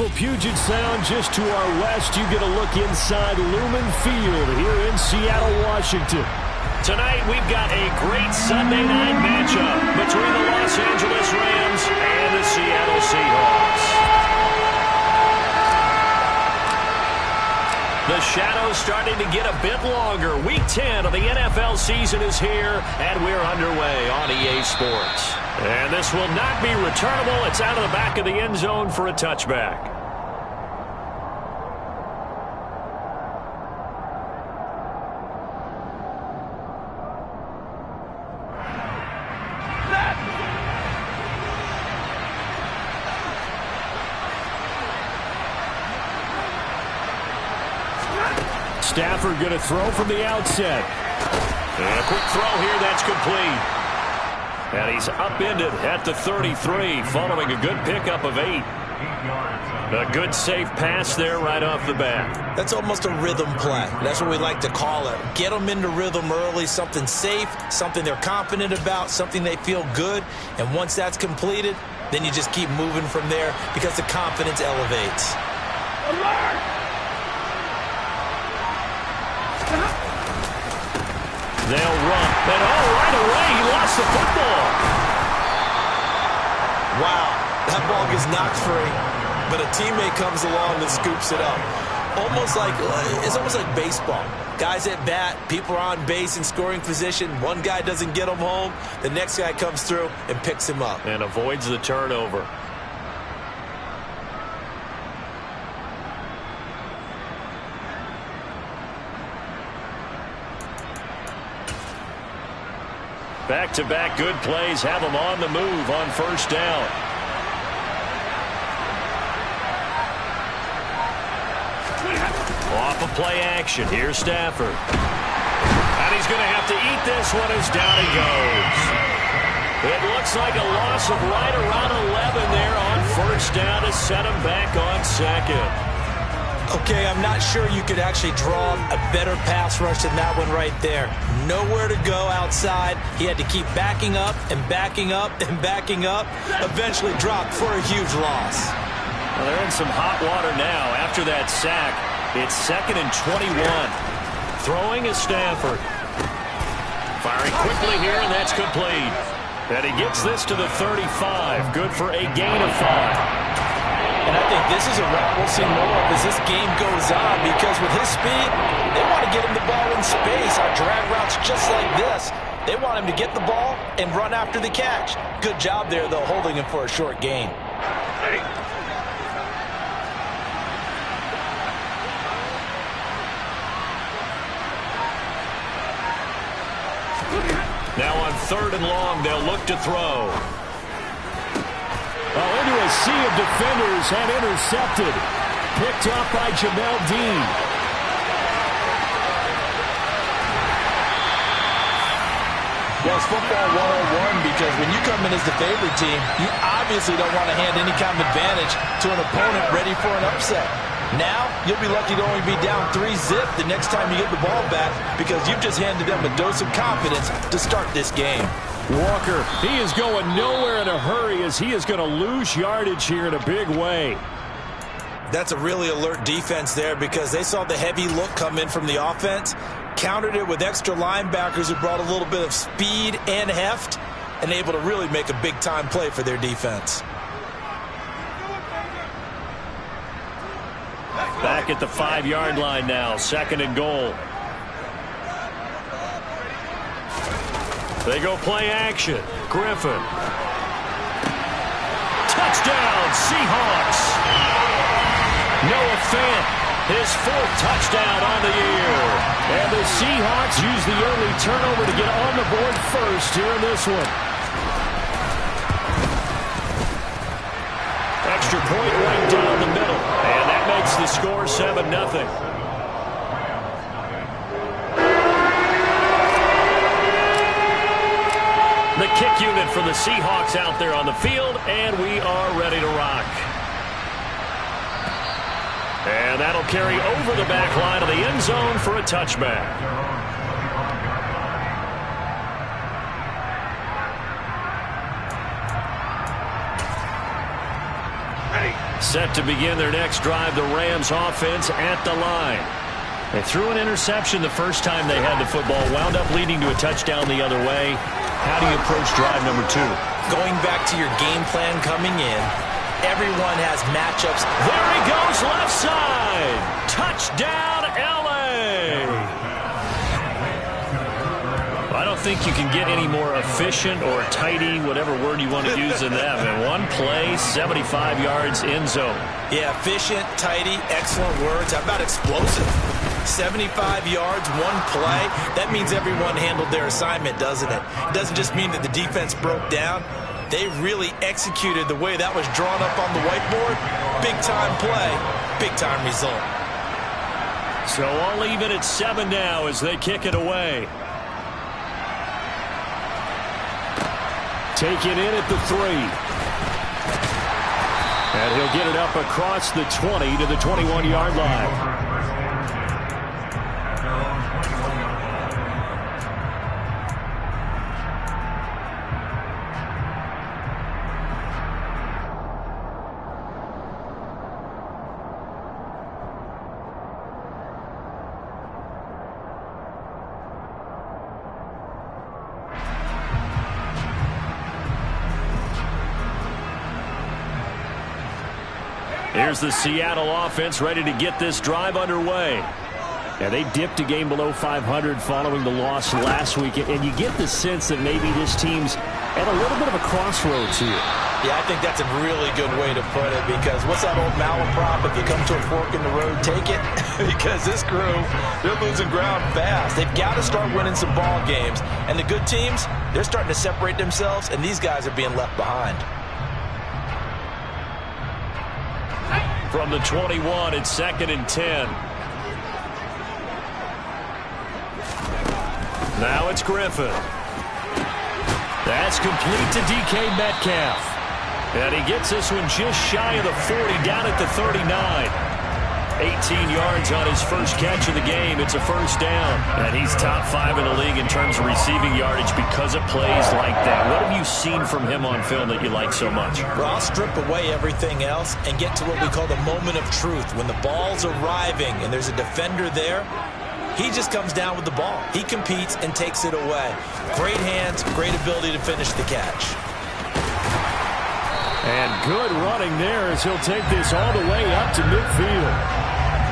beautiful Puget Sound just to our west. You get a look inside Lumen Field here in Seattle, Washington. Tonight, we've got a great Sunday night matchup between the Los Angeles Rams and the Seattle Seahawks. The shadow's starting to get a bit longer. Week 10 of the NFL season is here, and we're underway on EA Sports. And this will not be returnable. It's out of the back of the end zone for a touchback. Stafford going to throw from the outset. And a quick throw here, that's complete. And he's upended at the 33, following a good pickup of 8. A good safe pass there right off the bat. That's almost a rhythm play. That's what we like to call it. Get them into rhythm early, something safe, something they're confident about, something they feel good. And once that's completed, then you just keep moving from there because the confidence elevates. Alert! They'll run, and right away, he lost the football. Wow, that ball gets knocked free, but a teammate comes along and scoops it up. It's almost like baseball. Guys at bat, people are on base in scoring position. One guy doesn't get him home, the next guy comes through and picks him up. And avoids the turnover. Back-to-back good plays have them on the move on first down. Off of play action. Here's Stafford. And he's going to have to eat this one as down he goes. It looks like a loss of right around 11 there on first down to set him back on second. Okay, I'm not sure you could actually draw a better pass rush than that one right there. Nowhere to go outside. He had to keep backing up and backing up and backing up. Eventually dropped for a huge loss. Well, they're in some hot water now after that sack. It's 2nd and 21. Throwing is Stafford. Firing quickly here, and that's complete. And he gets this to the 35. Good for a gain of 5. And I think this is a route we'll see more of as this game goes on, because with his speed, they want to get him the ball in space on drag routes just like this. They want him to get the ball and run after the catch. Good job there, though, holding him for a short gain. Now on 3rd and long, they'll look to throw. Into a sea of defenders and intercepted. Picked off by Jamel Dean. Well, it's football 101, because when you come in as the favorite team, you obviously don't want to hand any kind of advantage to an opponent ready for an upset. Now, you'll be lucky to only be down 3-zip the next time you get the ball back, because you've just handed them a dose of confidence to start this game. Walker, he is going nowhere in a hurry as he is going to lose yardage here in a big way. That's a really alert defense there, because they saw the heavy look come in from the offense, countered it with extra linebackers who brought a little bit of speed and heft, and able to really make a big-time play for their defense. Back at the 5-yard line now, 2nd and goal. They go play action. Griffin. Touchdown, Seahawks. Noah Fant, his 4th touchdown on the year. And the Seahawks use the early turnover to get on the board first here in this one. Extra point right down the middle. And that makes the score 7-0. The kick unit for the Seahawks out there on the field, and we are ready to rock. And that'll carry over the back line of the end zone for a touchback. Set to begin their next drive, the Rams offense at the line. They threw an interception the first time they had the football, wound up leading to a touchdown the other way. How do you approach drive number 2? Going back to your game plan coming in, everyone has matchups. There he goes, left side. Touchdown, L.A. I don't think you can get any more efficient or tidy, whatever word you want to use in that. And one play, 75 yards, end zone. Yeah, efficient, tidy, excellent words. How about explosive? 75 yards, one play. That means everyone handled their assignment, doesn't it? It doesn't just mean that the defense broke down. They really executed the way that was drawn up on the whiteboard. Big-time play, big-time result. So I'll leave it at 7 now as they kick it away. Take it in at the 3. And he'll get it up across the 20 to the 21-yard line. Here's the Seattle offense ready to get this drive underway. Yeah, they dipped a game below 500 following the loss last week, and you get the sense that maybe this team's at a little bit of a crossroads here. Yeah, I think that's a really good way to put it, because what's that old malaprop? If you come to a fork in the road, take it. Because this crew, they're losing ground fast. They've got to start winning some ball games. And the good teams, they're starting to separate themselves, and these guys are being left behind. From the 21, it's 2nd and 10. Now it's Griffin. That's complete to DK Metcalf. And he gets this one just shy of the 40, down at the 39. 18 yards on his first catch of the game. It's a first down. And he's top 5 in the league in terms of receiving yardage because of plays like that. What have you seen from him on film that you like so much? Well, I'll strip away everything else and get to what we call the moment of truth. When the ball's arriving and there's a defender there, he just comes down with the ball. He competes and takes it away. Great hands, great ability to finish the catch. And good running there as he'll take this all the way up to midfield.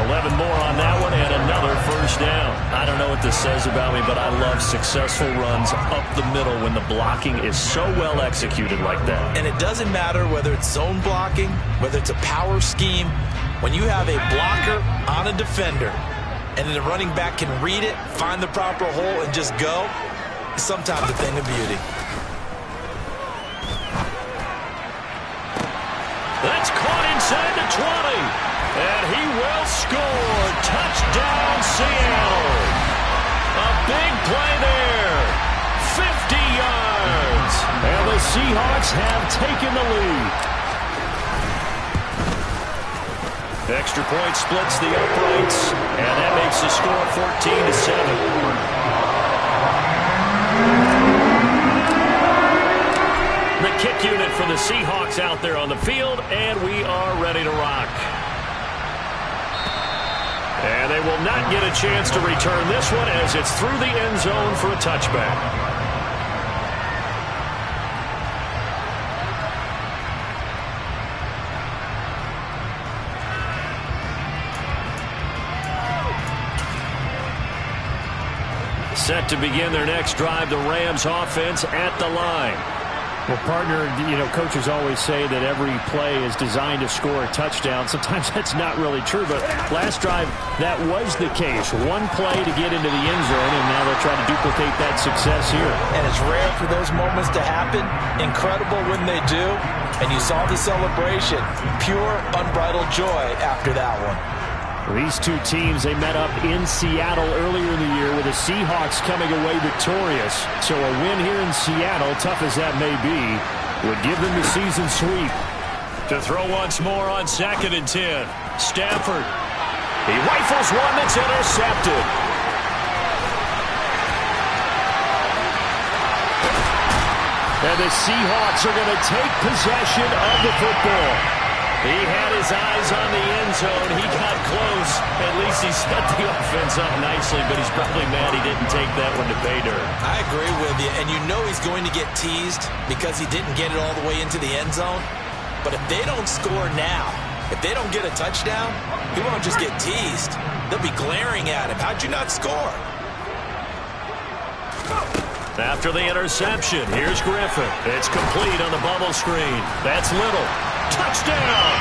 11 more on that one and another first down. I don't know what this says about me, but I love successful runs up the middle when the blocking is so well executed like that. And it doesn't matter whether it's zone blocking, whether it's a power scheme. When you have a blocker on a defender and then the running back can read it, find the proper hole, and just go, it's sometimes a thing of beauty. That's caught inside the 20. And he will score. Touchdown, Seattle. A big play there. 50 yards. And the Seahawks have taken the lead. Extra point splits the uprights. And that makes the score 14-7. The kick unit for the Seahawks out there on the field, and we are ready to rock. And they will not get a chance to return this one as it's through the end zone for a touchback. Set to begin their next drive, the Rams offense at the line. Well, partner, coaches always say that every play is designed to score a touchdown. Sometimes that's not really true, but last drive, that was the case. One play to get into the end zone, and now they'll try to duplicate that success here. And it's rare for those moments to happen. Incredible when they do. And you saw the celebration. Pure, unbridled joy after that one. These two teams, they met up in Seattle earlier in the year with the Seahawks coming away victorious. So a win here in Seattle, tough as that may be, would give them the season sweep. To throw once more on 2nd and 10. Stafford. He rifles one that's intercepted. And the Seahawks are going to take possession of the football. He had his eyes on the end zone. He got close. At least he set the offense up nicely, but he's probably mad he didn't take that one to pay dirt. I agree with you, and you know he's going to get teased because he didn't get it all the way into the end zone. But if they don't score now, if they don't get a touchdown, he won't just get teased. They'll be glaring at him. How'd you not score? After the interception, here's Griffin. It's complete on the bubble screen. That's Little. Touchdown!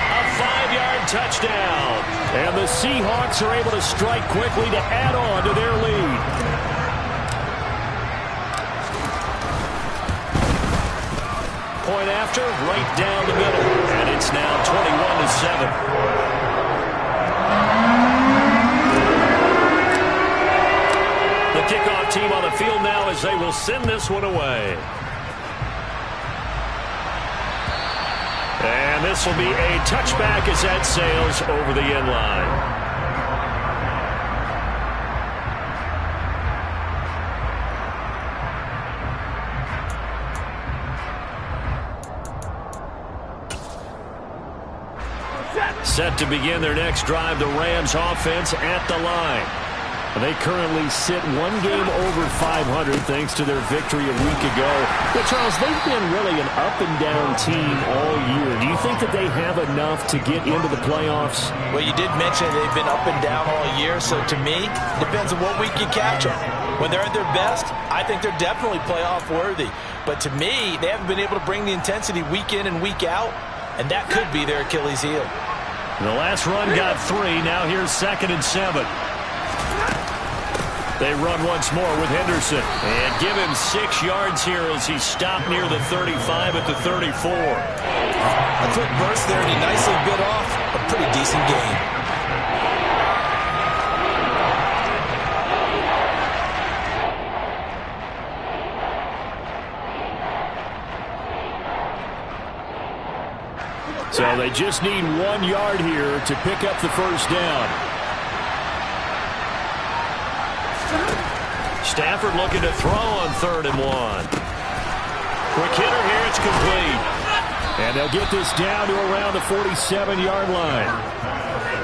A 5-yard touchdown. And the Seahawks are able to strike quickly to add on to their lead. Point after, right down the middle. And it's now 21-7. The kickoff team on the field now as they will send this one away. And this will be a touchback as that sails over the end line. Set to begin their next drive, the Rams offense at the line. They currently sit one game over 500 thanks to their victory a week ago. But, Charles, they've been really an up-and-down team all year. Do you think that they have enough to get into the playoffs? Well, you did mention they've been up and down all year, so to me, depends on what week you catch them. When they're at their best, I think they're definitely playoff-worthy. But to me, they haven't been able to bring the intensity week in and week out, and that could be their Achilles heel. The last run got 3. Now here's 2nd and 7. They run once more with Henderson. And give him 6 yards here as he stopped near the 35 at the 34. A quick burst there, and he nicely bit off a pretty decent game. So they just need 1 yard here to pick up the first down. Stafford looking to throw on 3rd and 1. Quick hitter here, it's complete. And they'll get this down to around the 47-yard line.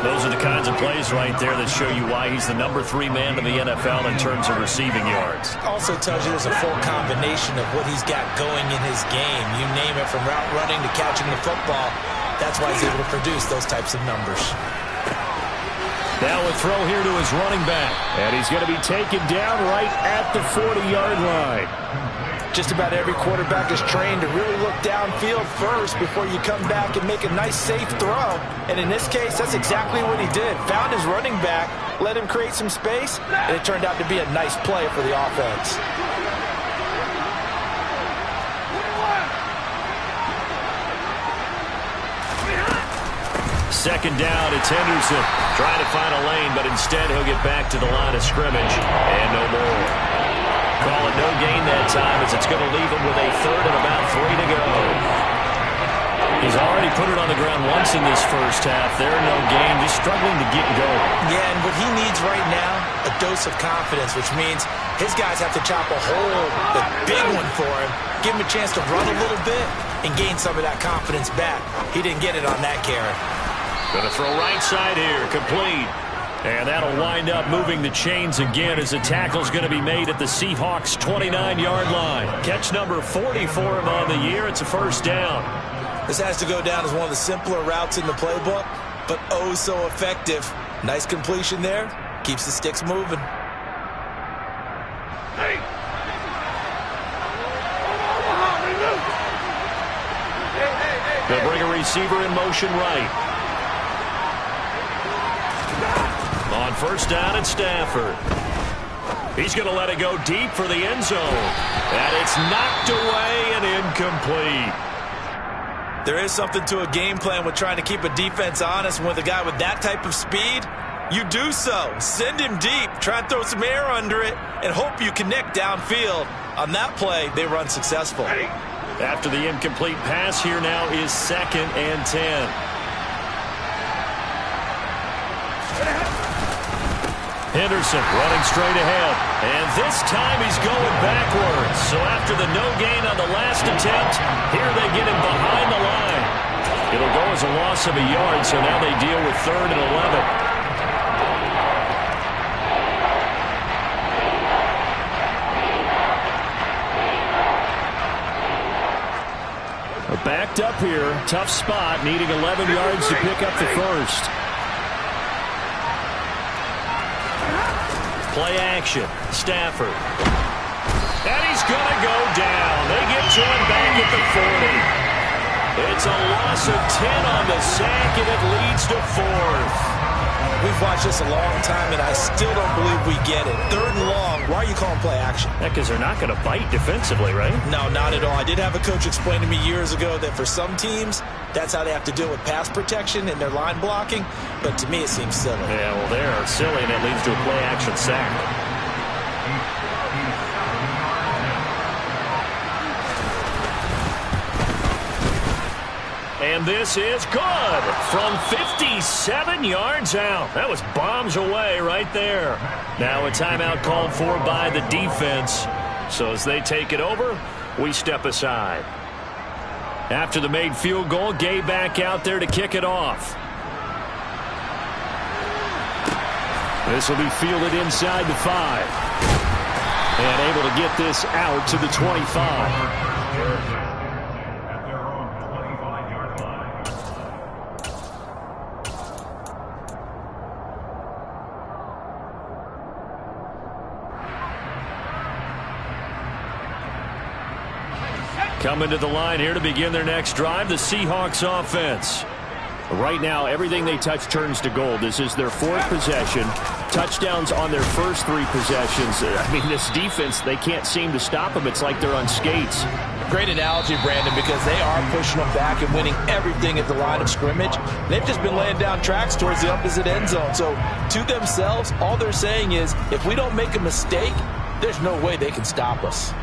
Those are the kinds of plays right there that show you why he's the number 3 man in the NFL in terms of receiving yards. Also tells you there's a full combination of what he's got going in his game. You name it, from route running to catching the football. That's why he's able to produce those types of numbers. Now a throw here to his running back. And he's going to be taken down right at the 40-yard line. Just about every quarterback is trained to really look downfield first before you come back and make a nice, safe throw. And in this case, that's exactly what he did. Found his running back, let him create some space, and it turned out to be a nice play for the offense. Second down, it's Henderson. Trying to find a lane, but instead he'll get back to the line of scrimmage. And no more. Call it no gain that time as it's going to leave him with a 3rd and about 3 to go. He's already put it on the ground once in this first half. They're no gain, just struggling to get going. Yeah, and what he needs right now, a dose of confidence, which means his guys have to chop a hole, a big one for him, give him a chance to run a little bit, and gain some of that confidence back. He didn't get it on that carry. Going to throw right side here, complete. And that'll wind up moving the chains again as the tackle's going to be made at the Seahawks' 29-yard line. Catch number 40 for him on the year. It's a first down. This has to go down as one of the simpler routes in the playbook, but oh so effective. Nice completion there. Keeps the sticks moving. They'll bring a receiver in motion right. On first down, it's Stafford. He's going to let it go deep for the end zone. And it's knocked away and incomplete. There is something to a game plan with trying to keep a defense honest. With a guy with that type of speed, you do so. Send him deep. Try and throw some air under it and hope you connect downfield. On that play, they run successful. After the incomplete pass, here now is 2nd and 10. Henderson running straight ahead. And this time he's going backwards. So after the no gain on the last attempt, here they get him behind the line. It'll go as a loss of a yard, so now they deal with 3rd and 11. Backed up here. Tough spot. Needing 11 yards to pick up the first. Play action. Stafford. And he's going to go down. They get to him back at the 40. It's a loss of 10 on the sack, and it leads to 4th. We've watched this a long time, and I still don't believe we get it. 3rd and long. Why are you calling play action? Yeah, because they're not going to bite defensively, right? No, not at all. I did have a coach explain to me years ago that for some teams, that's how they have to deal with pass protection and their line blocking. But to me, it seems silly. Yeah, well, they are silly, and it leads to a play action sack. And this is good from 57 yards out. That was bombs away right there. Now a timeout called for by the defense. So as they take it over, we step aside. After the made field goal, Gay back out there to kick it off. This will be fielded inside the 5. And able to get this out to the 25. Coming to the line here to begin their next drive, the Seahawks offense. Right now, everything they touch turns to gold. This is their 4th possession. Touchdowns on their first 3 possessions. I mean, this defense, they can't seem to stop them. It's like they're on skates. Great analogy, Brandon, because they are pushing them back and winning everything at the line of scrimmage. They've just been laying down tracks towards the opposite end zone. So, to themselves, all they're saying is, if we don't make a mistake, there's no way they can stop us.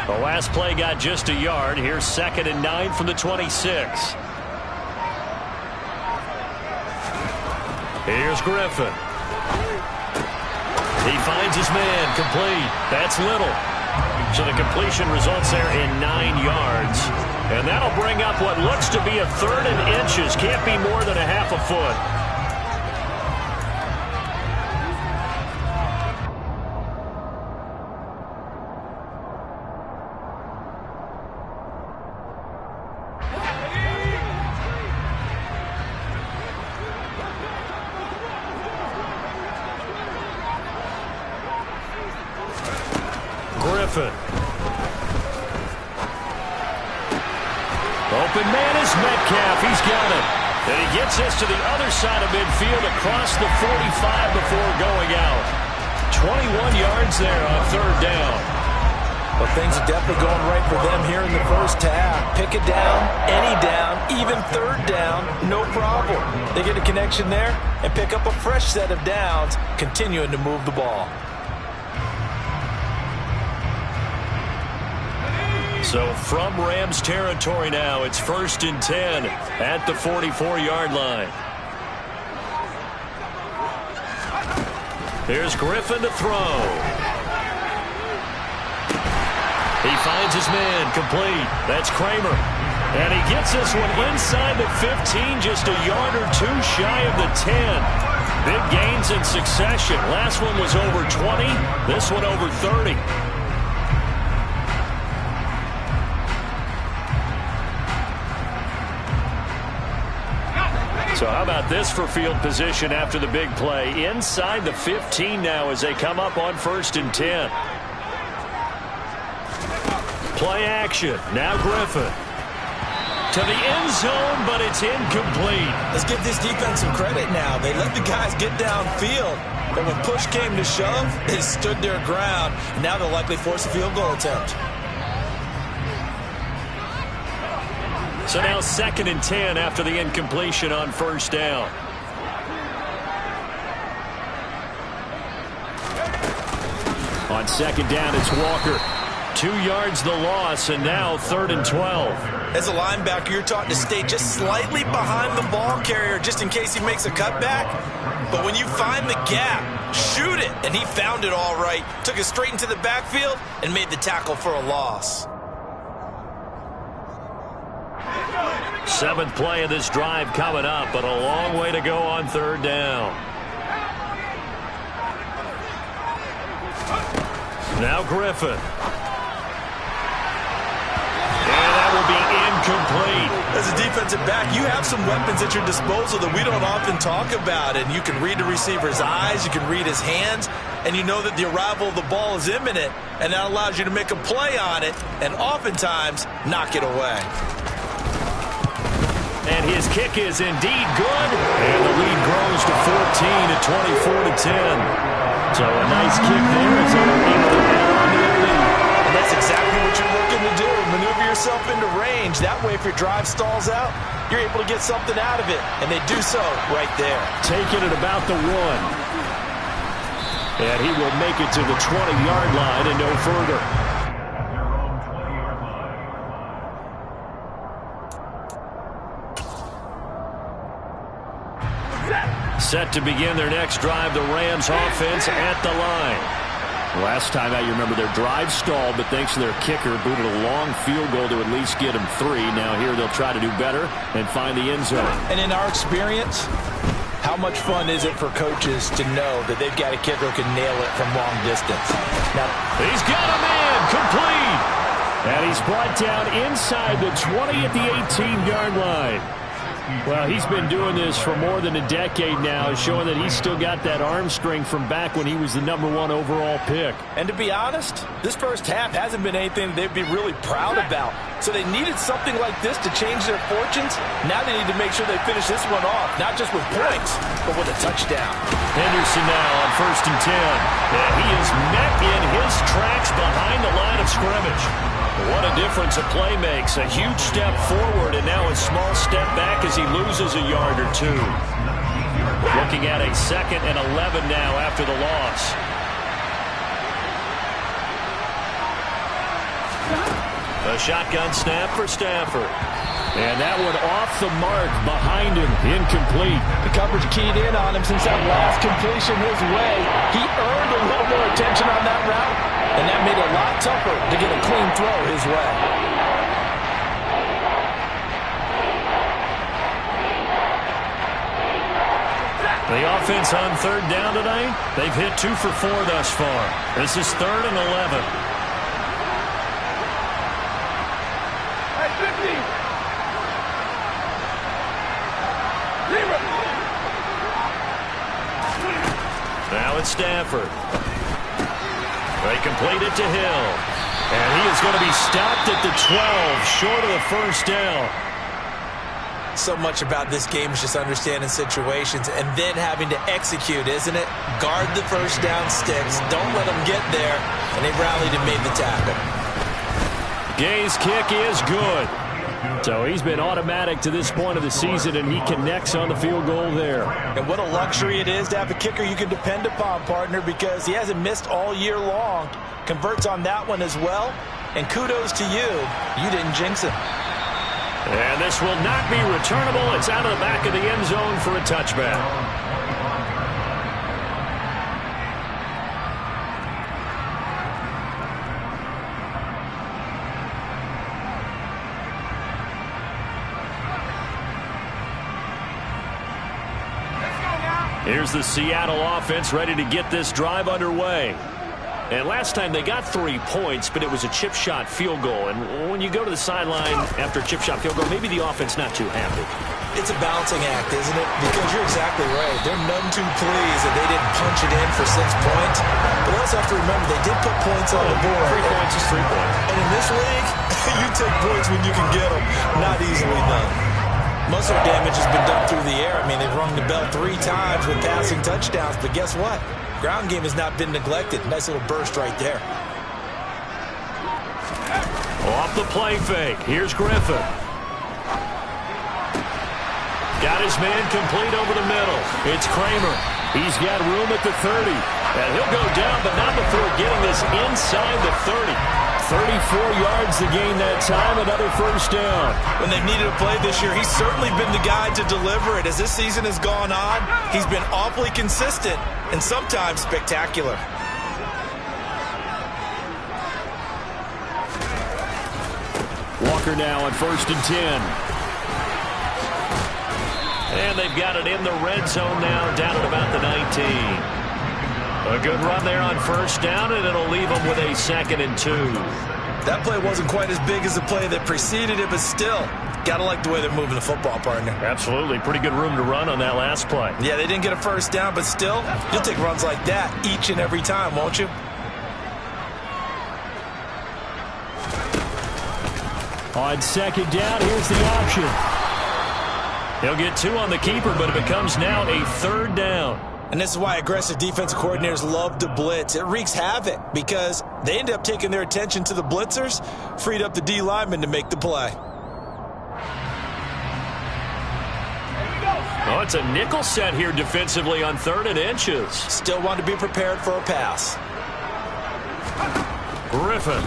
The last play got just a yard. Here's 2nd and 9 from the 26. Here's Griffin. He finds his man. Complete. That's Little. So the completion results there in 9 yards. And that'll bring up what looks to be a 3rd and inches. Can't be more than a half a foot. Griffin. Open man is Metcalf. He's got it. And he gets this to the other side of midfield across the 45 before going out. 21 yards there on 3rd down. Well, things are definitely going right for them here in the first half. Pick it down, any down, even 3rd down, no problem. They get a connection there and pick up a fresh set of downs, continuing to move the ball. So from Rams territory now, it's 1st and 10 at the 44-yard line. Here's Griffin to throw. He finds his man, complete. That's Kramer. And he gets this one inside the 15, just a yard or 2 shy of the 10. Big gains in succession. Last one was over 20. This one over 30. So how about this for field position after the big play? Inside the 15 now as they come up on 1st and 10. Play action. Now Griffin. to the end zone, but it's incomplete. Let's give this defense some credit now. They let the guys get downfield, but when push came to shove, they stood their ground. Now they'll likely force a field goal attempt. So now 2nd and 10 after the incompletion on first down. On 2nd down, it's Walker. 2 yards the loss, and now 3rd and 12. As a linebacker, you're taught to stay just slightly behind the ball carrier just in case he makes a cutback. But when you find the gap, shoot it. And he found it all right. Took it straight into the backfield and made the tackle for a loss. 7th play of this drive coming up, but a long way to go on 3rd down. Now Griffin. And that will be incomplete. As a defensive back, you have some weapons at your disposal that we don't often talk about. And you can read the receiver's eyes, you can read his hands, and you know that the arrival of the ball is imminent. And that allows you to make a play on it and oftentimes knock it away. And his kick is indeed good. And the lead grows to 14 at 24-10. So a nice kick there as they're able to add on to their lead. And that's exactly what you're looking to do. Maneuver yourself into range. That way, if your drive stalls out, you're able to get something out of it. And they do so right there. Take it at about the 1. And he will make it to the 20-yard line and no further. Set to begin their next drive, the Rams offense at the line. Last time out, you remember their drive stalled, but thanks to their kicker, booted a long field goal to at least get them 3. Now here they'll try to do better and find the end zone. And in our experience, how much fun is it for coaches to know that they've got a kicker who can nail it from long distance? Now, he's got a man, complete. And he's brought down inside the 20 at the 18-yard line. Well, he's been doing this for more than a decade now, showing that he's still got that arm strength from back when he was the #1 overall pick. And to be honest, this first half hasn't been anything they'd be really proud about. So they needed something like this to change their fortunes. Now they need to make sure they finish this one off, not just with points, but with a touchdown. Henderson now on 1st and 10. And he is met in his tracks behind the line of scrimmage. What a difference a play makes. A huge step forward and now a small step back as he loses a yard or 2. Looking at a 2nd and 11 now after the loss. A shotgun snap for Stafford. And that one off the mark behind him. Incomplete. The coverage keyed in on him since that last completion his way. He earned a little more attention on that route, and that made it a lot tougher to get a clean throw his way. The offense on 3rd down tonight, they've hit 2 for 4 thus far. This is 3rd and 11. Now it's Stafford. They complete it to Hill. And he is going to be stopped at the 12, short of the first down. So much about this game is just understanding situations and then having to execute, isn't it? Guard the first down sticks. Don't let them get there. And they rallied and made the tackle. Gay's kick is good. So he's been automatic to this point of the season, and he connects on the field goal there. And what a luxury it is to have a kicker you can depend upon, partner, because he hasn't missed all year long. Converts on that one as well. And kudos to you. You didn't jinx him. And this will not be returnable. It's out of the back of the end zone for a touchback. Here's the Seattle offense ready to get this drive underway. And last time they got 3 points, but it was a chip shot field goal. And when you go to the sideline after a chip shot field goal, maybe the offense not too happy. It's a balancing act, isn't it? Because you're exactly right. They're none too pleased that they didn't punch it in for 6 points. But also have to remember, they did put points on the board. 3 points is 3 points. And in this league, you take points when you can get them. Not easily done. Most of the damage has been done through the air. I mean, they've rung the bell 3 times with passing touchdowns. But guess what? Ground game has not been neglected. Nice little burst right there. Off the play fake. Here's Griffin. Got his man complete over the middle. It's Kramer. He's got room at the 30. And he'll go down, but not before getting this inside the 30. 34 yards to gain that time, another first down. When they've needed a play this year, he's certainly been the guy to deliver it. As this season has gone on, he's been awfully consistent and sometimes spectacular. Walker now on 1st and 10. And they've got it in the red zone now, down at about the 19. A good run there on 1st down, and it'll leave them with a 2nd and 2. That play wasn't quite as big as the play that preceded it, but still, gotta like the way they're moving the football, partner. Absolutely. Pretty good room to run on that last play. Yeah, they didn't get a 1st down, but still, you'll take runs like that each and every time, won't you? On 2nd down, here's the option. He'll get 2 on the keeper, but it becomes now a 3rd down. And this is why aggressive defensive coordinators love to blitz. It wreaks havoc because they end up taking their attention to the blitzers, freed up the D lineman to make the play. Oh, it's a nickel set here defensively on 3rd and inches. Still want to be prepared for a pass. Griffin.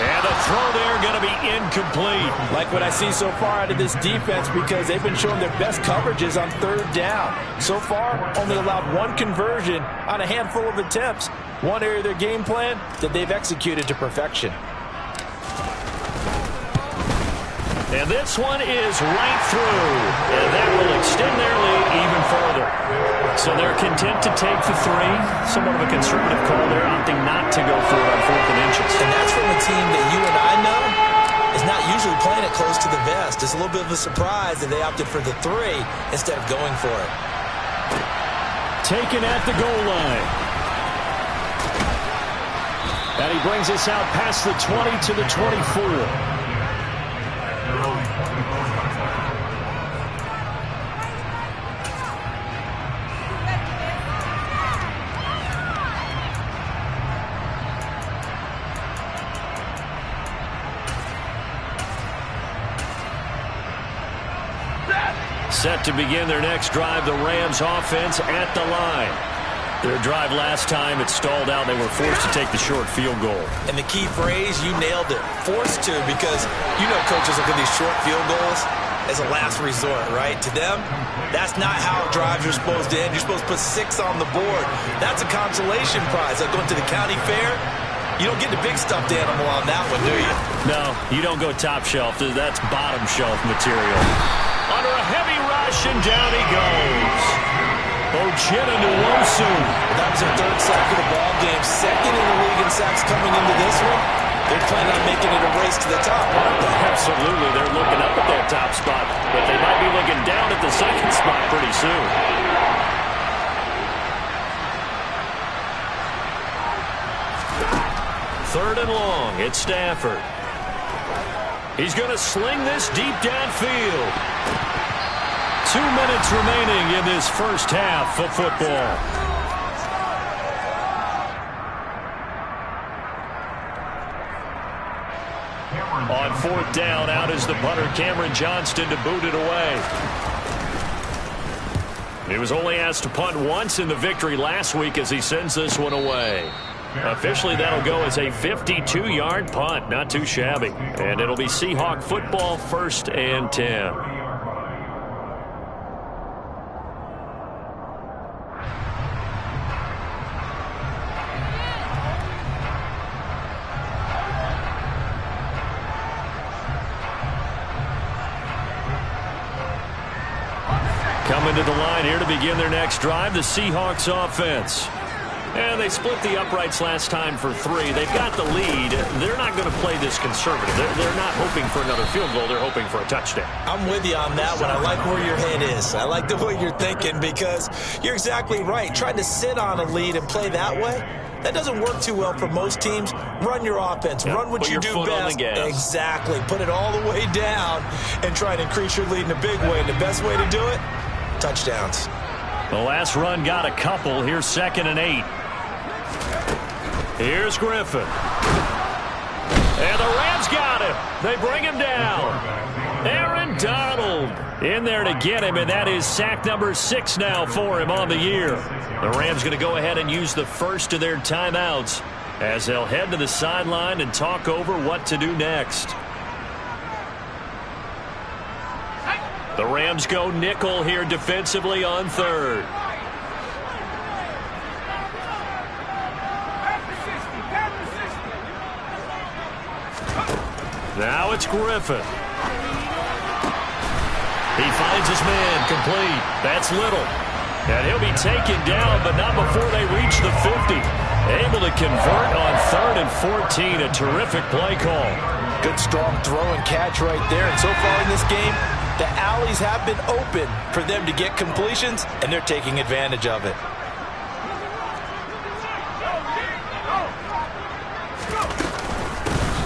And the throw there going to be incomplete. Like what I see so far out of this defense because they've been showing their best coverages on 3rd down. So far, only allowed 1 conversion on a handful of attempts. One area of their game plan that they've executed to perfection. And this one is right through. And that will extend their lead even further. So they're content to take the 3. Somewhat of a conservative call there, opting not to go for it on 4th and inches. And that's from a team that you and I know is not usually playing it close to the vest. It's a little bit of a surprise that they opted for the 3 instead of going for it. Taken at the goal line. And he brings us out past the 20 to the 24. Set to begin their next drive, the Rams offense at the line. Their drive last time, it stalled out. They were forced to take the short field goal. And the key phrase, you nailed it. Forced to, because you know coaches look at these short field goals as a last resort, right? To them, that's not how drives are supposed to end. You're supposed to put 6 on the board. That's a consolation prize. Like going to the county fair, you don't get the big stuffed animal on that one, do you? No, you don't go top shelf. That's bottom shelf material. Under a heavy rush, and down he goes. Ojeda-Nwosu. That was their 3rd sack of the ball game. 2nd in the league in sacks coming into this one. They're planning on making it a race to the top, aren't they? Absolutely. They're looking up at that top spot, but they might be looking down at the 2nd spot pretty soon. Third and long. It's Stafford. He's going to sling this deep downfield. 2 minutes remaining in this first half of football. On 4th down, out is the punter, Cameron Johnston, to boot it away. He was only asked to punt once in the victory last week as he sends this one away. Officially, that'll go as a 52-yard punt. Not too shabby. And it'll be Seahawk football, 1st and 10. Coming to the line here to begin their next drive, the Seahawks offense. And they split the uprights last time for 3. They've got the lead. They're not going to play this conservative. They're not hoping for another field goal. They're hoping for a touchdown. I'm with you on that one. I like where your head is. I like the way you're thinking because you're exactly right. Trying to sit on a lead and play that way, that doesn't work too well for most teams. Run your offense. Run what you do best. Exactly. Put it all the way down and try and increase your lead in a big way. And the best way to do it, touchdowns. The last run got a couple. Here's 2nd and 8. Here's Griffin. And the Rams got him. They bring him down. Aaron Donald in there to get him, and that is sack number 6 now for him on the year. The Rams going to go ahead and use the first of their timeouts as they'll head to the sideline and talk over what to do next. The Rams go nickel here defensively on 3rd. Now it's Griffin. He finds his man complete. That's Little. And he'll be taken down, but not before they reach the 50. Able to convert on 3rd and 14. A terrific play call. Good strong throw and catch right there. And so far in this game, the alleys have been open for them to get completions, and they're taking advantage of it.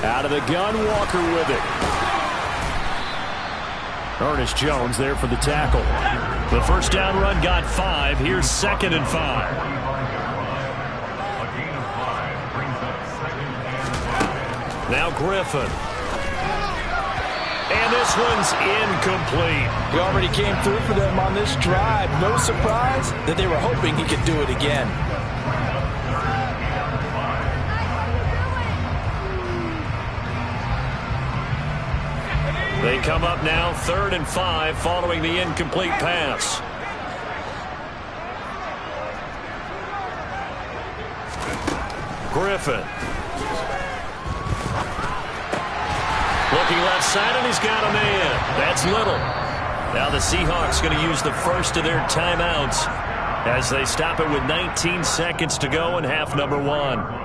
Out of the gun, Walker with it. Ernest Jones there for the tackle. The first down run got 5. Here's 2nd and 5. Now Griffin. And this one's incomplete. He already came through for them on this drive. No surprise that they were hoping he could do it again. They come up now 3rd and 5 following the incomplete pass. Griffin. Looking left side, and he's got a man. That's Little. Now the Seahawks going to use the first of their timeouts as they stop it with 19 seconds to go in half number 1.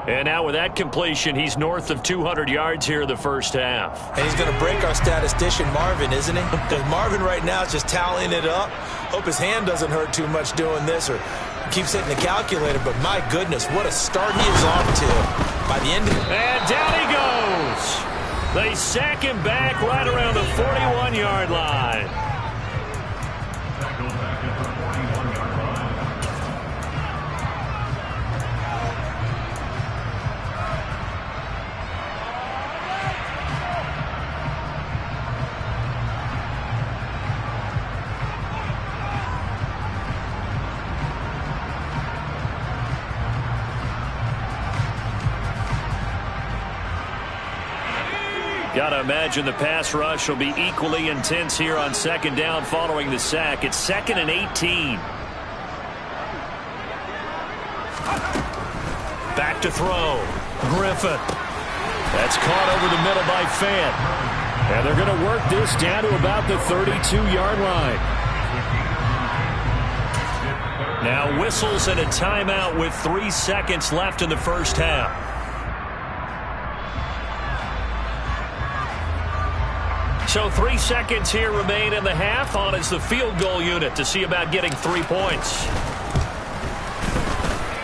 And now with that completion, he's north of 200 yards here in the first half. And he's going to break our statistician, Marvin, isn't he? Because Marvin right now is just tallying it up. Hope his hand doesn't hurt too much doing this or keeps hitting the calculator. But my goodness, what a start he is off to. By the end of it. And down he goes. They sack him back right around the 41-yard line. Got to imagine the pass rush will be equally intense here on 2nd down following the sack. It's 2nd and 18. Back to throw. Griffin. That's caught over the middle by Fant. And they're going to work this down to about the 32-yard line. Now whistles and a timeout with 3 seconds left in the first half. So 3 seconds here remain in the half. On is the field goal unit to see about getting 3 points.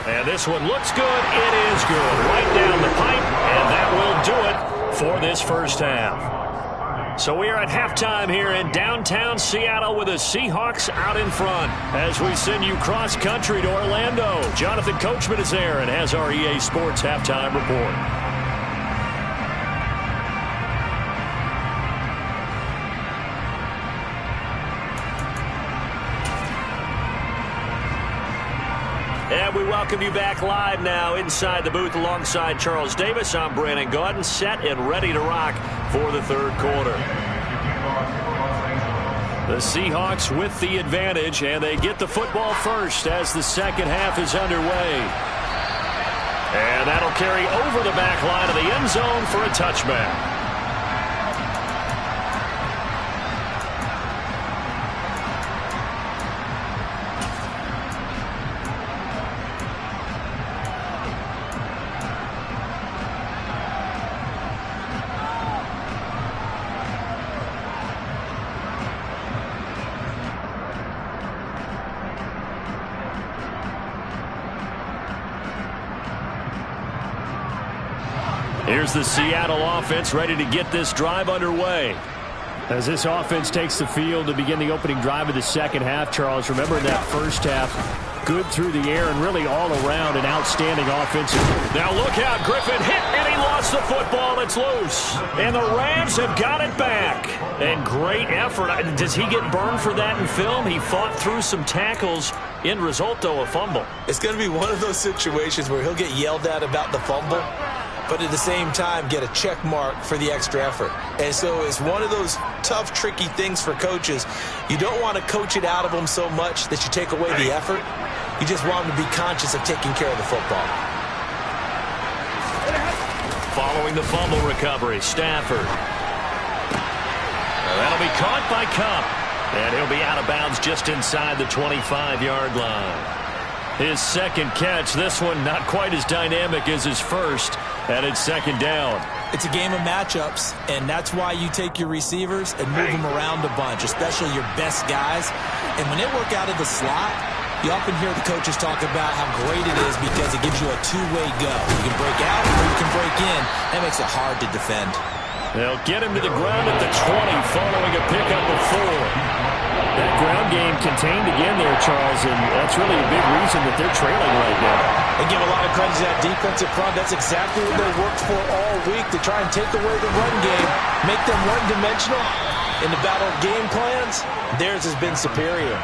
And this one looks good. It is good. Right down the pipe. And that will do it for this first half. So we are at halftime here in downtown Seattle with the Seahawks out in front. As we send you cross-country to Orlando, Jonathan Coachman is there and has our EA Sports halftime report. And we welcome you back live now inside the booth alongside Charles Davis. I'm Brandon Gaudin, set and ready to rock for the third quarter. The Seahawks with the advantage, and they get the football first as the second half is underway. And that'll carry over the back line of the end zone for a touchback. Here's the Seattle offense ready to get this drive underway. As this offense takes the field to begin the opening drive of the second half, Charles, remember in that first half, good through the air and really all around an outstanding offensive. Now look out, Griffin hit and he lost the football. It's loose. And the Rams have got it back. And great effort. Does he get burned for that in film? He fought through some tackles. End result, though, a fumble. It's going to be one of those situations where he'll get yelled at about the fumble, but at the same time get a check mark for the extra effort. And so it's one of those tough, tricky things for coaches. You don't want to coach it out of them so much that you take away the effort. You just want them to be conscious of taking care of the football. Following the fumble recovery, Stafford. That'll be caught by Kupp. And he'll be out of bounds just inside the 25-yard line. His second catch, this one not quite as dynamic as his first, and it's second down. It's a game of matchups, and that's why you take your receivers and move them around a bunch, especially your best guys. And when they work out of the slot, you often hear the coaches talk about how great it is because it gives you a two-way go. You can break out or you can break in. That makes it hard to defend. They'll get him to the ground at the 20 following a pickup of 4. That ground game contained again there, Charles, and that's really a big reason that they're trailing right now. They give a lot of credit to that defensive front. That's exactly what they worked for all week, to try and take away the run game, make them one-dimensional. In the battle of game plans, theirs has been superior.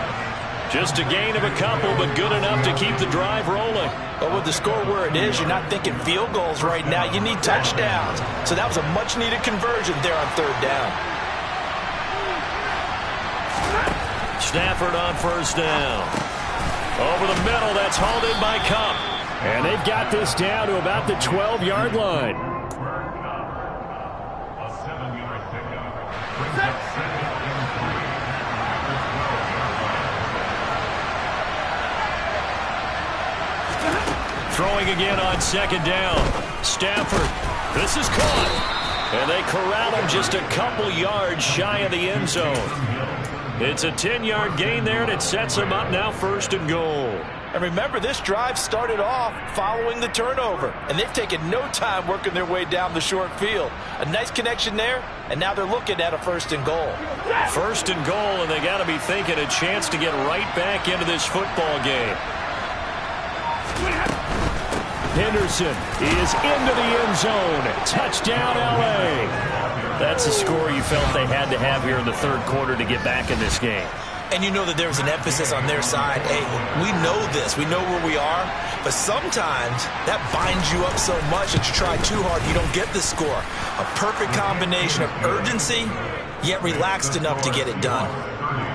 Just a gain of a couple, but good enough to keep the drive rolling. But with the score where it is, you're not thinking field goals right now. You need touchdowns. So that was a much-needed conversion there on third down. Stafford on first down. Over the middle, that's hauled in by Kupp. And they've got this down to about the 12-yard line. Throwing again on second down. Stafford, this is caught. And they corral him just a couple yards shy of the end zone. It's a 10-yard gain there, and it sets him up now first and goal. And remember, this drive started off following the turnover, and they've taken no time working their way down the short field. A nice connection there, and now they're looking at a first and goal. First and goal, and they got to be thinking a chance to get right back into this football game. Henderson is into the end zone. Touchdown, L.A. That's a score you felt they had to have here in the third quarter to get back in this game. And you know that there's an emphasis on their side. Hey, we know this. We know where we are. But sometimes that binds you up so much that you try too hard, you don't get the score. A perfect combination of urgency, yet relaxed enough to get it done.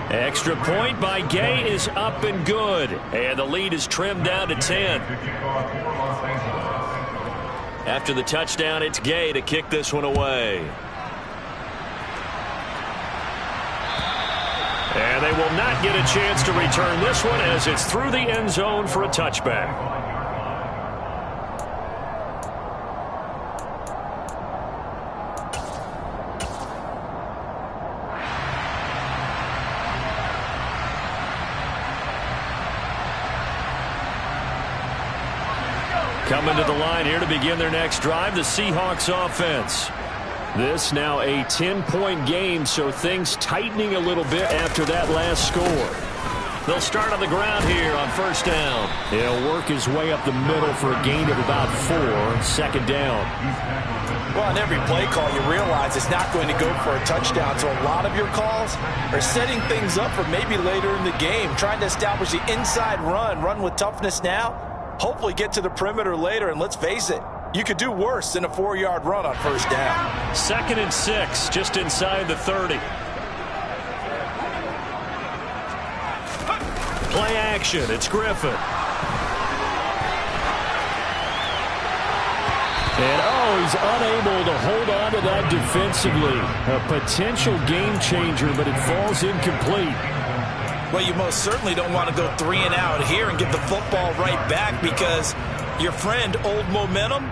Extra point by Gay is up and good. And the lead is trimmed down to 10. After the touchdown, it's Gay to kick this one away. And they will not get a chance to return this one as it's through the end zone for a touchback. Coming to the line here to begin their next drive, the Seahawks offense. This now a 10-point game, so things tightening a little bit after that last score. They'll start on the ground here on first down. He'll work his way up the middle for a gain of about 4, second down. Well, on every play call, you realize it's not going to go for a touchdown, so a lot of your calls are setting things up for maybe later in the game, trying to establish the inside run with toughness now, hopefully get to the perimeter later, and let's face it, you could do worse than a 4-yard run on first down. 2nd and 6, just inside the 30. Play action, it's Griffin. And he's unable to hold on to that defensively. A potential game changer, but it falls incomplete. Well, you most certainly don't want to go 3 and out here and get the football right back, because your friend, Old Momentum,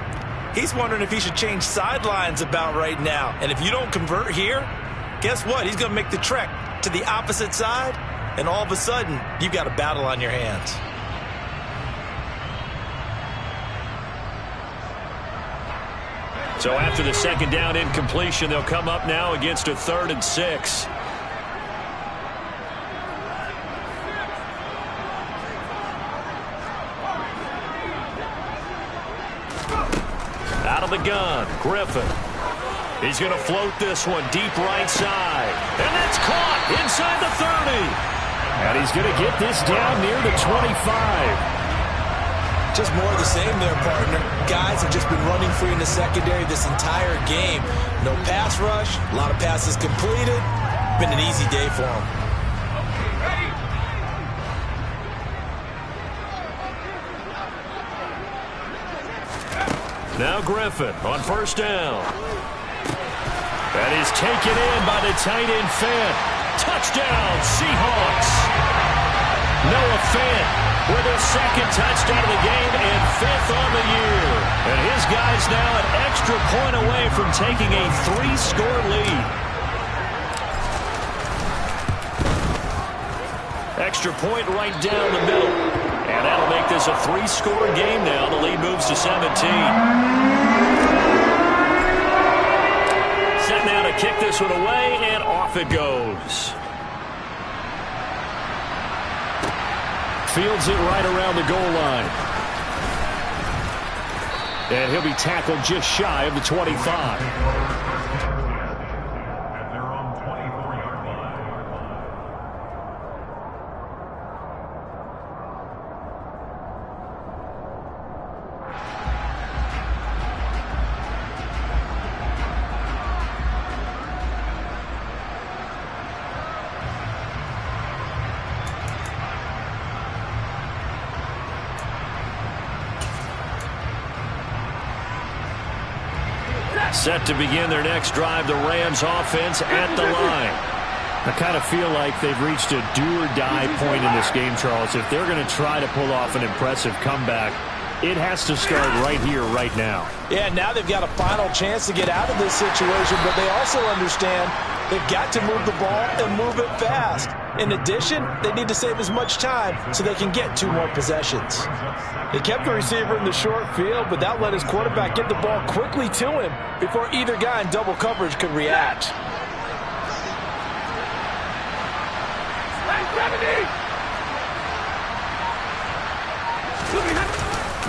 he's wondering if he should change sidelines about right now. And if you don't convert here, guess what? He's going to make the trek to the opposite side, and all of a sudden, you've got a battle on your hands. So after the second down incompletion, they'll come up now against a 3rd and 6. Out of the gun, Griffin. He's going to float this one deep right side. And that's caught inside the 30. And he's going to get this down near the 25. Just more of the same there, partner. Guys have just been running free in the secondary this entire game. No pass rush, a lot of passes completed. Been an easy day for them. Now Griffin on 1st down. That is taken in by the tight end Fant. Touchdown, Seahawks. Noah Fant with his 2nd touchdown of the game and 5th on the year. And his guys now an extra point away from taking a 3-score lead. Extra point right down the middle. And that'll make this a 3-score game now. The lead moves to 17. Set now to kick this one away, and off it goes. Fields it right around the goal line. And he'll be tackled just shy of the 25. Set to begin their next drive, the Rams offense at the line. I kind of feel like they've reached a do-or-die point in this game, Charles. If they're going to try to pull off an impressive comeback, it has to start right here, right now. Yeah, now they've got a final chance to get out of this situation, but they also understand they've got to move the ball and move it fast. In addition, they need to save as much time so they can get 2 more possessions. They kept the receiver in the short field, but that let his quarterback get the ball quickly to him before either guy in double coverage could react.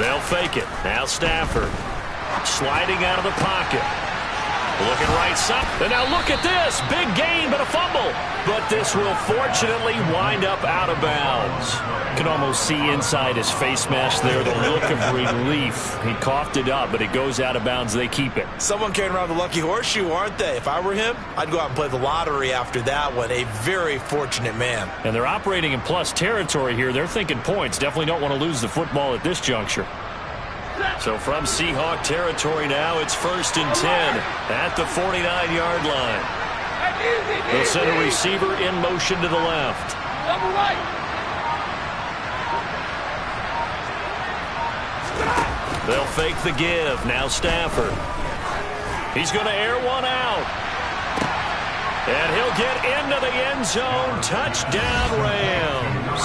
They'll fake it. Now Stafford sliding out of the pocket. Looking right side. And now look at this. Big gain, but a fumble. But this will fortunately wind up out of bounds. You can almost see inside his face mask there the look of relief. He coughed it up, but it goes out of bounds. They keep it. Someone carrying around the lucky horseshoe, aren't they? If I were him, I'd go out and play the lottery after that one. A very fortunate man. And they're operating in plus territory here. They're thinking points. Definitely don't want to lose the football at this juncture. So from Seahawk territory now, it's 1st and 10 at the 49-yard line. They'll send a receiver in motion to the left. They'll fake the give. Now Stafford. He's going to air one out. And he'll get into the end zone. Touchdown, Rams.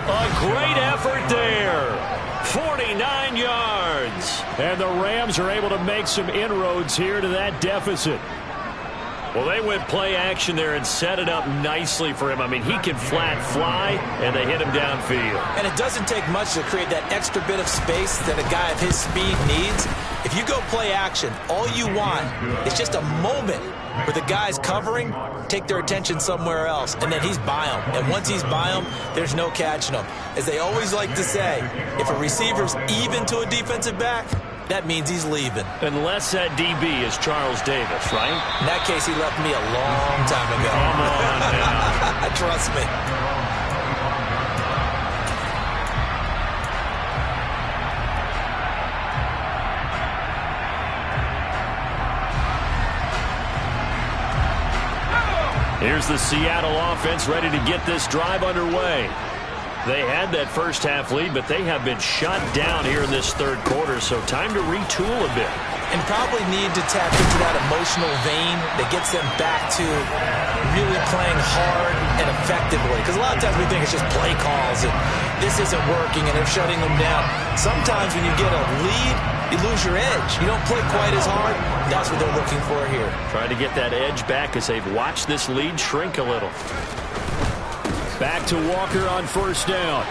A great effort there. 49 yards. And the Rams are able to make some inroads here to that deficit. Well, they went play action there and set it up nicely for him. I mean, he can flat fly, and they hit him downfield. And it doesn't take much to create that extra bit of space that a guy of his speed needs. If you go play action, all you want is just a moment where the guys covering take their attention somewhere else, and then he's by them. And once he's by them, there's no catching him. As they always like to say, if a receiver's even to a defensive back, that means he's leaving. Unless that DB is Charles Davis, right? In that case, he left me a long time ago. Come on now. Trust me. Here's the Seattle offense ready to get this drive underway. They had that first half lead, but they have been shut down here in this third quarter, so time to retool a bit. And probably need to tap into that emotional vein that gets them back to really playing hard and effectively. Because a lot of times we think it's just play calls and this isn't working and they're shutting them down. Sometimes when you get a lead, you lose your edge. You don't play quite as hard. That's what they're looking for here. Trying to get that edge back as they've watched this lead shrink a little. Back to Walker on first down.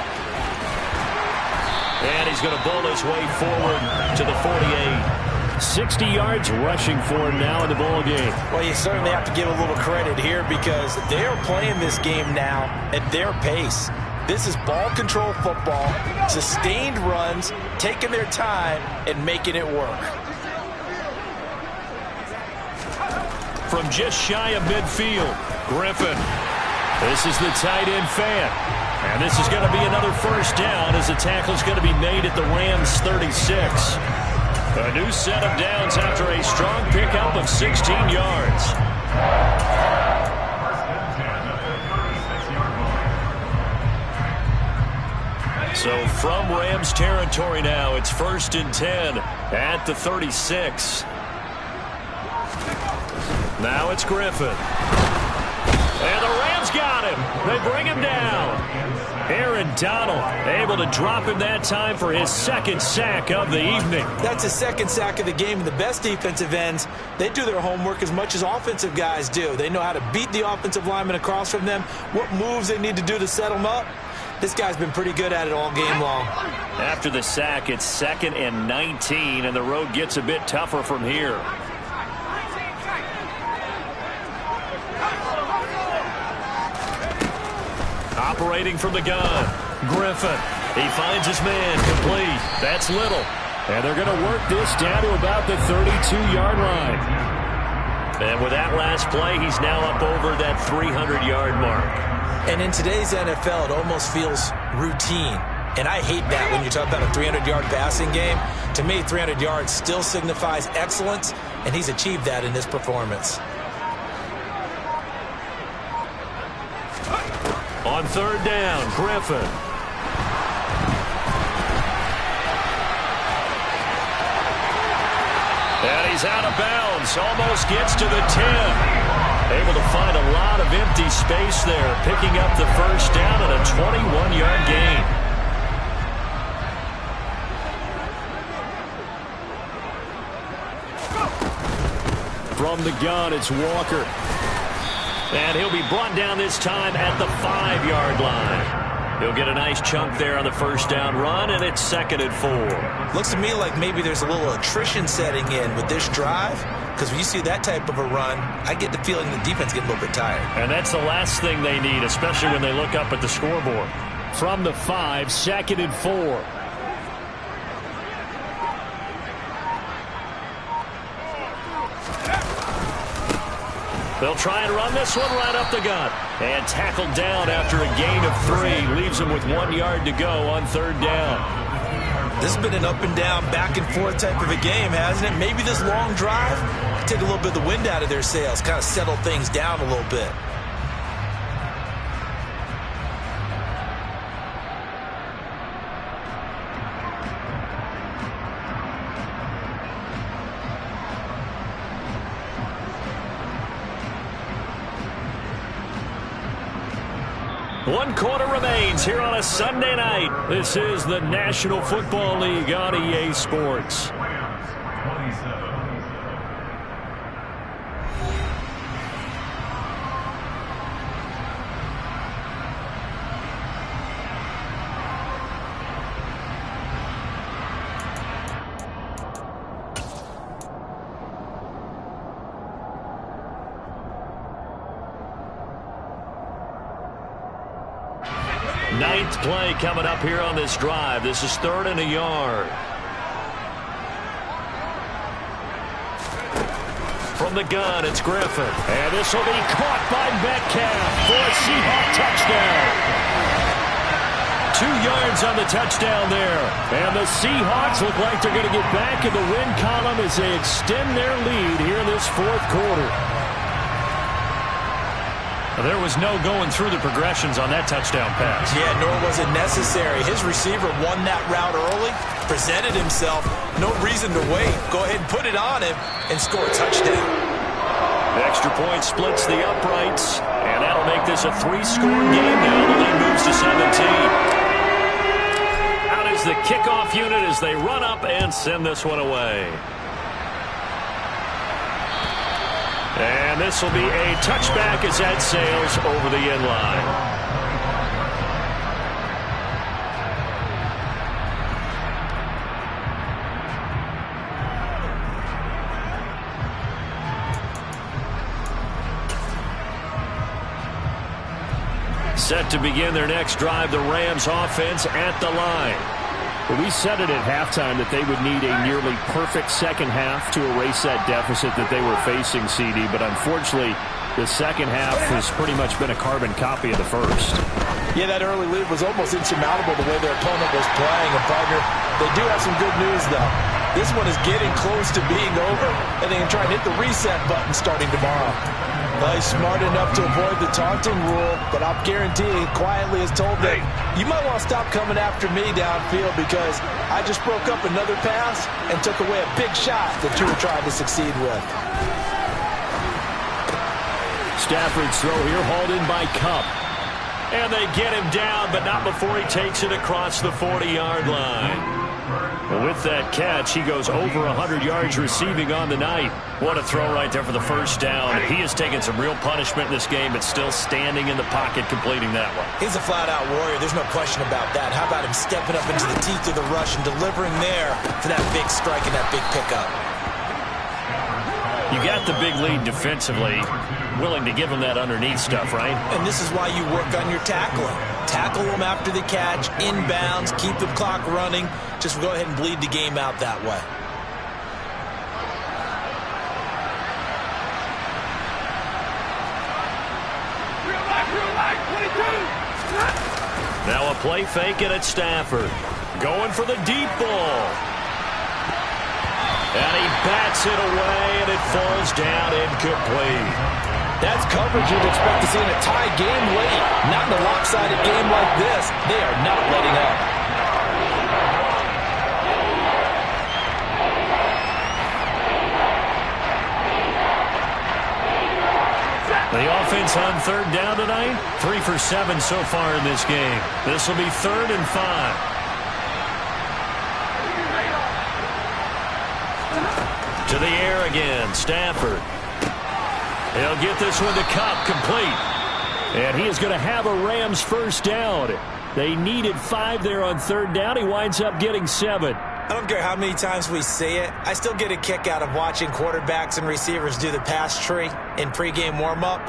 And he's going to bull his way forward to the 48. 60 yards rushing for him now in the ball game. Well, you certainly have to give a little credit here because they are playing this game now at their pace. This is ball control football, sustained runs, taking their time and making it work. From just shy of midfield, Griffin. This is the tight end fan. And this is going to be another first down as the tackle is going to be made at the Rams 36. A new set of downs after a strong pickup of 16 yards. So from Rams territory now, it's 1st and 10 at the 36. Now it's Griffin. And the Rams got him. They bring him down. Aaron Donald able to drop him that time for his second sack of the evening. That's his second sack of the game. And the best defensive ends, they do their homework as much as offensive guys do. They know how to beat the offensive lineman across from them, what moves they need to do to set them up. This guy's been pretty good at it all game long. After the sack, it's 2nd and 19, and the road gets a bit tougher from here. Operating from the gun, Griffin. He finds his man, complete. That's Little. And they're going to work this down to about the 32-yard line. And with that last play, he's now up over that 300-yard mark. And in today's NFL, it almost feels routine. And I hate that when you talk about a 300-yard passing game. To me, 300 yards still signifies excellence, and he's achieved that in this performance. On 3rd down, Griffin. And he's out of bounds. Almost gets to the 10. Able to find a lot of empty space there. Picking up the first down and a 21-yard gain. From the gun, it's Walker. And he'll be brought down this time at the 5-yard line. He'll get a nice chunk there on the first down run, and it's 2nd and 4. Looks to me like maybe there's a little attrition setting in with this drive, because when you see that type of a run, I get the feeling the defense gets a little bit tired. And that's the last thing they need, especially when they look up at the scoreboard. From the 5, 2nd and 4. They'll try and run this one right up the gut. And tackled down after a gain of 3. Leaves them with 1 yard to go on 3rd down. This has been an up and down, back and forth type of a game, hasn't it? Maybe this long drive can take a little bit of the wind out of their sails, kind of settle things down a little bit. One quarter remains here on a Sunday night. This is the National Football League on EA Sports. Ninth play coming up here on this drive. This is 3rd and a yard. From the gun, it's Griffin. And this will be caught by Metcalf for a Seahawk touchdown. 2 yards on the touchdown there. And the Seahawks look like they're going to get back in the win column as they extend their lead here in this 4th quarter. There was no going through the progressions on that touchdown pass. Yeah, nor was it necessary. His receiver won that route early, presented himself. No reason to wait. Go ahead and put it on him and score a touchdown. The extra point splits the uprights, and that'll make this a 3-score game now. The lead moves to 17. Out is the kickoff unit as as they run up and send this one away. And this will be a touchback as that sails over the end line. Set to begin their next drive, the Rams offense at the line. Well, we said it at halftime that they would need a nearly perfect second half to erase that deficit that they were facing, CD. But unfortunately, the second half has pretty much been a carbon copy of the first. Yeah, that early lead was almost insurmountable the way their opponent was playing. And, partner, they do have some good news, though. This one is getting close to being over, and they can try and hit the reset button starting tomorrow. Well, he's smart enough to avoid the taunting rule, but I'll guarantee he quietly has told them, you might want to stop coming after me downfield because I just broke up another pass and took away a big shot that you were trying to succeed with. Stafford's throw here hauled in by Kupp. And they get him down, but not before he takes it across the 40-yard line. And with that catch, he goes over 100 yards receiving on the night. What a throw right there for the first down. He has taken some real punishment in this game, but still standing in the pocket completing that one. He's a flat-out warrior. There's no question about that. How about him stepping up into the teeth of the rush and delivering there for that big strike and that big pickup? You got the big lead defensively, willing to give him that underneath stuff, right? And this is why you work on your tackling. Tackle them after the catch, inbounds, keep the clock running. Just go ahead and bleed the game out that way. Now a play fake and it's Stafford. Going for the deep ball. And he bats it away, and it falls down incomplete. That's coverage you'd expect to see in a tie game late. Not in a lopsided game like this. They are not letting up. The offense on third down tonight, 3 for 7 so far in this game. This will be 3rd and 5. To the air again, Stafford. He'll get this one to Kupp, complete. And he is going to have a Rams first down. They needed 5 there on third down. He winds up getting 7. I don't care how many times we see it. I still get a kick out of watching quarterbacks and receivers do the pass tree in pregame warm-up.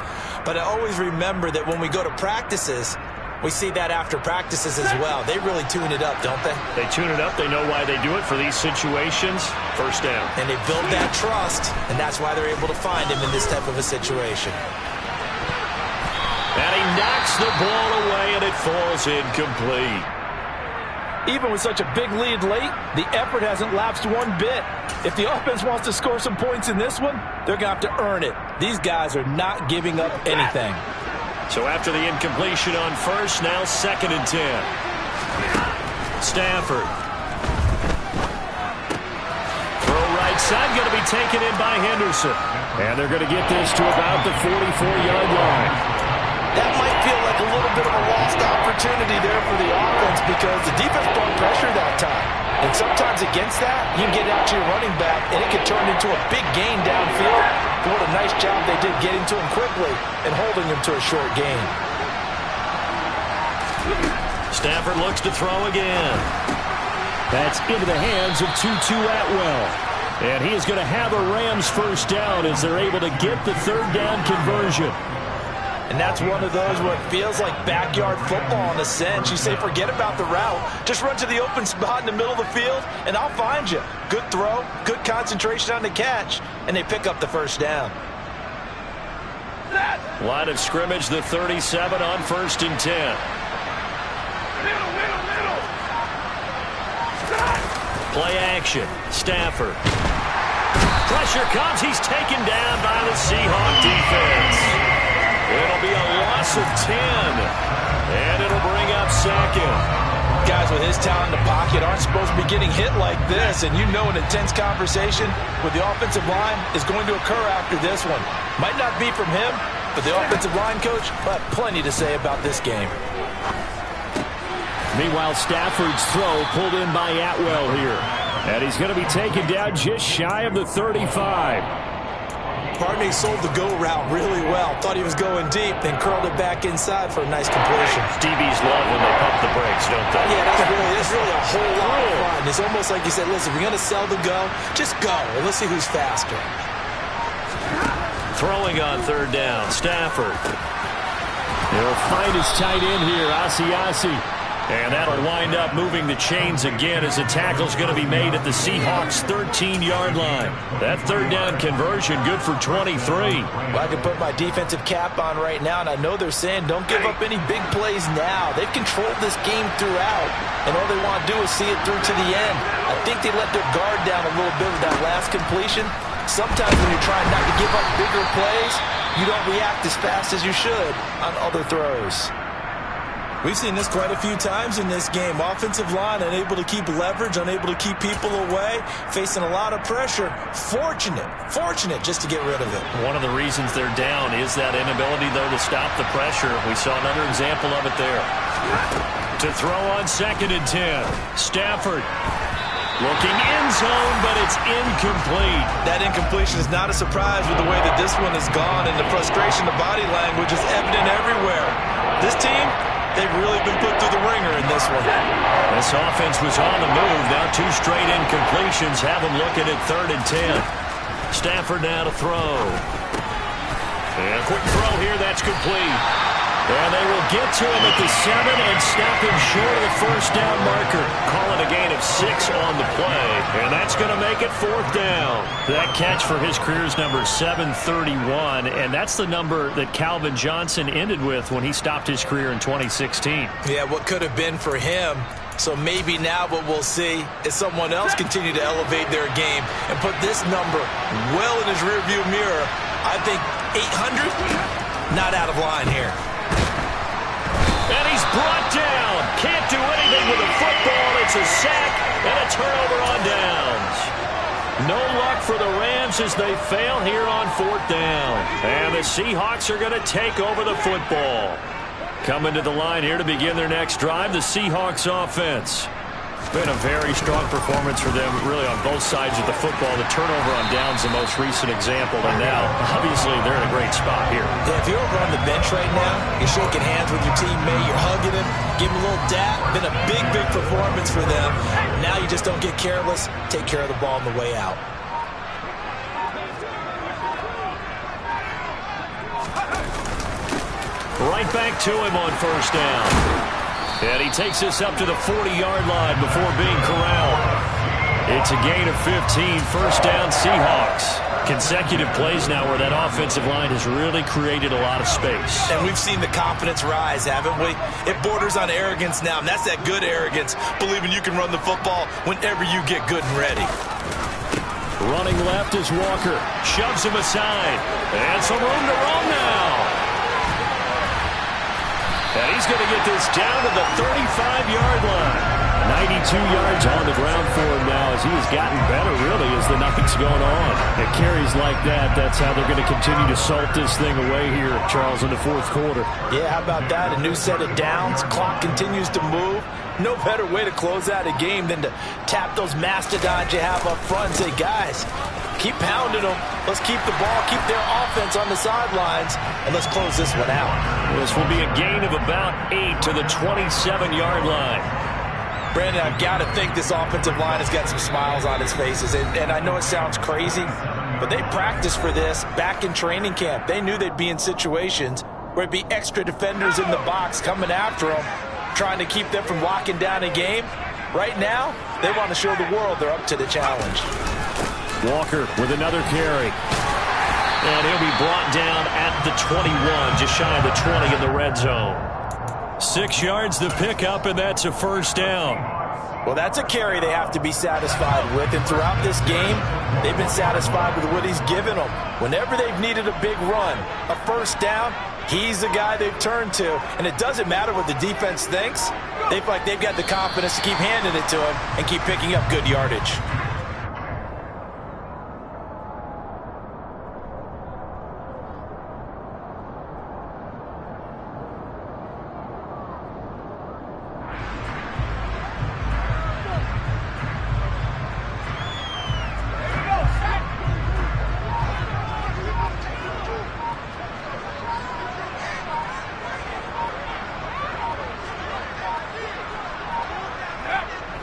But I always remember that when we go to practices, we see that after practices as well. They really tune it up, don't they? They tune it up. They know why they do it for these situations. First down. And they build that trust, and that's why they're able to find him in this type of a situation. And he knocks the ball away, and it falls incomplete. Even with such a big lead late, the effort hasn't lapsed one bit. If the offense wants to score some points in this one, they're going to have to earn it. These guys are not giving up anything. So after the incompletion on first, now 2nd and 10. Stafford. Throw right side, going to be taken in by Henderson. And they're going to get this to about the 44-yard line. That might feel like a little bit of a lost opportunity there for the offense because the defense brought pressure that time. And sometimes against that, you can get out to your running back, and it can turn into a big gain downfield. But what a nice job they did getting to him quickly and holding him to a short gain. Stafford looks to throw again. That's into the hands of Tutu Atwell. And he is going to have a Rams first down as they're able to get the third down conversion. And that's one of those where it feels like backyard football in a sense. You say, forget about the route. Just run to the open spot in the middle of the field, and I'll find you. Good throw, good concentration on the catch, and they pick up the first down. Line of scrimmage, the 37 on 1st and 10. Play action. Stafford. Pressure comes. He's taken down by the Seahawk defense. It'll be a loss of 10, and it'll bring up 2nd. Guys with his talent in the pocket aren't supposed to be getting hit like this, and you know an intense conversation with the offensive line is going to occur after this one. Might not be from him, but the offensive line coach will have plenty to say about this game. Meanwhile, Stafford's throw pulled in by Atwell here. And he's going to be taken down just shy of the 35. Barney sold the go route really well. Thought he was going deep, then curled it back inside for a nice completion. DBs love when they pump the brakes, don't they? Yeah, that's really a whole lot of fun. It's almost like you said, listen, we're going to sell the go. Just go, and let's see who's faster. Throwing on third down, Stafford. He'll find his tight end here, Asiasi. And that'll wind up moving the chains again as the tackle's going to be made at the Seahawks' 13-yard line. That third down conversion good for 23. Well, I can put my defensive cap on right now, and I know they're saying don't give up any big plays now. They've controlled this game throughout, and all they want to do is see it through to the end. I think they let their guard down a little bit with that last completion. Sometimes when you're trying not to give up bigger plays, you don't react as fast as you should on other throws. We've seen this quite a few times in this game. Offensive line unable to keep leverage, unable to keep people away, facing a lot of pressure. Fortunate just to get rid of it. One of the reasons they're down is that inability, though, to stop the pressure. We saw another example of it there. To throw on 2nd and 10. Stafford looking end zone, but it's incomplete. That incompletion is not a surprise with the way that this one has gone, and the frustration, the body language is evident everywhere. This team, they've really been put through the ringer in this one. This offense was on the move. Now 2 straight incompletions have them looking at 3rd and 10. Stafford now to throw. And a quick throw here. That's complete. And they will get to him at the 7 and stop him short of the first down marker. Call it a gain of 6 on the play. And that's going to make it 4th down. That catch for his career's number 731. And that's the number that Calvin Johnson ended with when he stopped his career in 2016. Yeah, what could have been for him. So maybe now what we'll see is someone else continue to elevate their game and put this number well in his rearview mirror. I think 800, not out of line here. And he's brought down. Can't do anything with the football. It's a sack and a turnover on downs. No luck for the Rams as they fail here on 4th down. And the Seahawks are going to take over the football. Coming to the line here to begin their next drive, the Seahawks offense. Been a very strong performance for them, really, on both sides of the football. The turnover on downs, the most recent example, and now, obviously, they're in a great spot here. Yeah, if you're over on the bench right now, you're shaking hands with your teammate, you're hugging him, give him a little dap. Been a big performance for them. Now you just don't get careless. Take care of the ball on the way out. Right back to him on 1st down. And he takes this up to the 40-yard line before being corralled. It's a gain of 15, 1st down Seahawks. Consecutive plays now where that offensive line has really created a lot of space. And we've seen the confidence rise, haven't we? It borders on arrogance now, and that's that good arrogance, believing you can run the football whenever you get good and ready. Running left is Walker. Shoves him aside. And some room to roam now. And he's going to get this down to the 35-yard line. 92 yards on the ground for him now as he has gotten better, really, as the night's going on. It carries like that. That's how they're going to continue to salt this thing away here, Charles, in the 4th quarter. Yeah, how about that? A new set of downs. Clock continues to move. No better way to close out a game than to tap those mastodons you have up front and say, guys, keep pounding them. Let's keep the ball, keep their offense on the sidelines, and let's close this one out. This will be a gain of about 8 to the 27-yard line. Brandon, I've got to think this offensive line has got some smiles on its faces. And I know it sounds crazy, but they practiced for this back in training camp. They knew they'd be in situations where it'd be extra defenders in the box coming after them, trying to keep them from locking down a game. Right now, they want to show the world they're up to the challenge. Walker with another carry. And he'll be brought down at the 21, just shy of the 20 in the red zone. 6 yards the pickup, and that's a 1st down. Well, that's a carry they have to be satisfied with. And throughout this game, they've been satisfied with what he's given them. Whenever they've needed a big run, a 1st down, he's the guy they've turned to. And it doesn't matter what the defense thinks. They feel like they've got the confidence to keep handing it to him and keep picking up good yardage.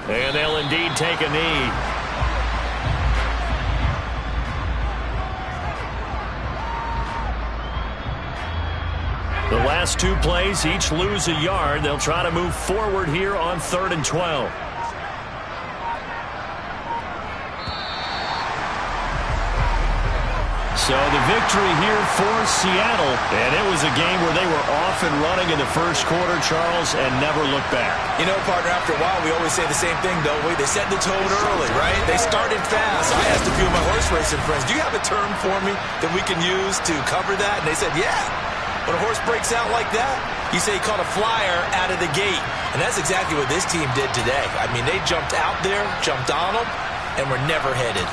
And they'll indeed take a knee. The last two plays, each lose a yard. They'll try to move forward here on 3rd and 12. So the victory here for Seattle. And it was a game where they were off and running in the first quarter, Charles, and never looked back. You know, partner, after a while, we always say the same thing, don't we? They set the tone early, right? They started fast. I asked a few of my horse racing friends, do you have a term for me that we can use to cover that? And they said, yeah. When a horse breaks out like that, you say he caught a flyer out of the gate. And that's exactly what this team did today. I mean, they jumped out there, jumped on them, and were never headed.